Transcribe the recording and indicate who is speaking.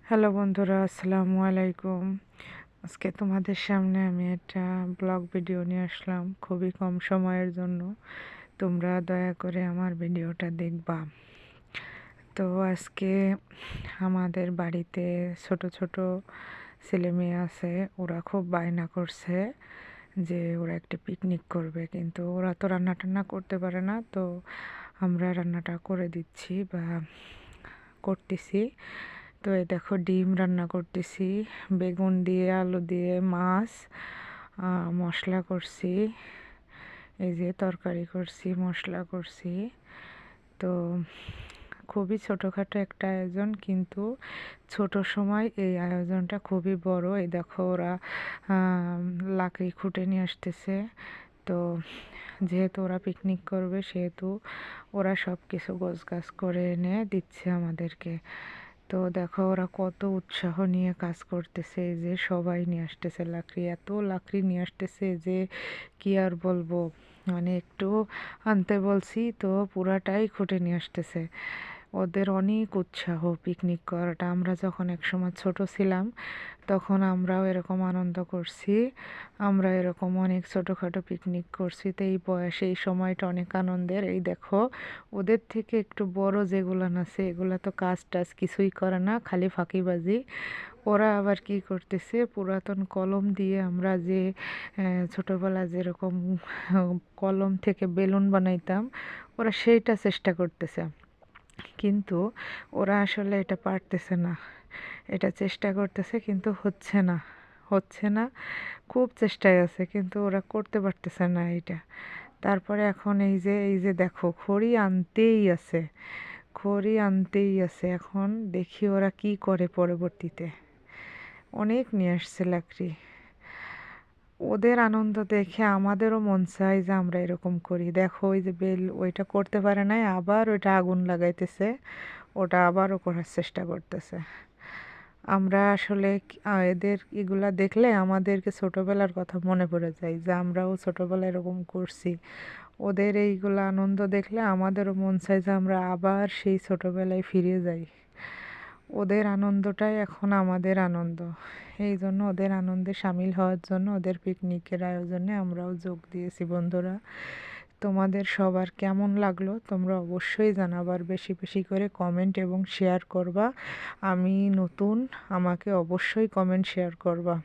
Speaker 1: Hello বন্ধুরা, আসসালামু আলাইকুম। আজকে তোমাদের সামনে আমি একটা ব্লগ ভিডিও নিয়ে আসলাম খুবই কম সময়ের জন্য। তোমরা দয়া করে আমার ভিডিওটা দেখবা। তো আজকে আমাদের বাড়িতে ছোট ছোট ছেলে মেয়ে আছে, ওরা খুব বায়না করছে যে ওরা একটা পিকনিক করবে, কিন্তু ওরা তো রান্না টান্না করতে পারে না। তো আমরা রান্নাটা করে দিচ্ছি বা করতেছি। তো এই দেখো ডিম রান্না করতেছি, বেগুন দিয়ে আলু দিয়ে মাছ মশলা করছি, এই যে তরকারি করছি মশলা করছি। তো খুবই ছোটোখাটো একটা আয়োজন, কিন্তু ছোট সময় এই আয়োজনটা খুবই বড়। এই দেখো ওরা লাকড়ি খুঁটে নিয়ে আসতেছে। তো যেহেতু ওরা পিকনিক করবে সেহেতু ওরা সব কিছু গোছগাছ করে এনে দিচ্ছে আমাদেরকে। তো দেখো ওরা কত উৎসাহ নিয়ে কাজ করতেছে, এই যে সবাই নিয়ে আসতেছে লাকড়ি, এত লাকড়ি নিয়ে আসতেছে যে কি আর বলবো। মানে একটু আনতে বলছি তো পুরাটাই খুঁটে নিয়ে আসতেছে। ওদের অনেক উৎসাহ পিকনিক করাটা। আমরা যখন একসময় ছোট ছিলাম তখন আমরাও এরকম আনন্দ করছি, আমরা এরকম অনেক ছোটোখাটো পিকনিক করছি। তো এই বয়সে এই সময়টা অনেক আনন্দের। এই দেখো ওদের থেকে একটু বড় যেগুলান আছে এগুলা তো কাজ টাজ কিছুই করে না, খালি ফাঁকিবাজি। ওরা আবার কি করতেছে, পুরাতন কলম দিয়ে আমরা যে ছোটোবেলা যেরকম কলম থেকে বেলুন বানাইতাম, ওরা সেইটা চেষ্টা করতেছে। কিন্তু ওরা আসলে এটা পারতেছে না, এটা চেষ্টা করতেছে কিন্তু হচ্ছে না। খুব চেষ্টায় আছে কিন্তু ওরা করতে পারতেছে না এটা। তারপরে এখন এই যে দেখো খড়ি আনতেই আছে। এখন দেখি ওরা কি করে পরবর্তীতে। অনেক নিয়ে আসছে লাকড়ি। ওদের আনন্দ দেখে আমাদেরও মন চায় যে আমরা এরকম করি। দেখো ওই যে বেল ওইটা করতে পারে নাই, আবার ওইটা আগুন লাগাইতেছে, ওটা আবারও করার চেষ্টা করতেছে। আমরা আসলে এদের এগুলা দেখলে আমাদেরকে ছোটবেলার কথা মনে পড়ে যায় যে আমরাও ছোটবেলায় এরকম করছি। ওদের এইগুলা আনন্দ দেখলে আমাদেরও মন চায় যে আমরা আবার সেই ছোটবেলায় ফিরে যাই। ওদের আনন্দটাই এখন আমাদের আনন্দ। এই জন্য ওদের আনন্দে সামিল হওয়ার জন্য ওদের পিকনিকের আয়োজনে আমরাও যোগ দিয়েছি বন্ধুরা। তোমাদের সবার কেমন লাগলো তোমরা অবশ্যই জানাবার, বেশি বেশি করে কমেন্ট এবং শেয়ার করবা। আমি নতুন, আমাকে অবশ্যই কমেন্ট শেয়ার করবা।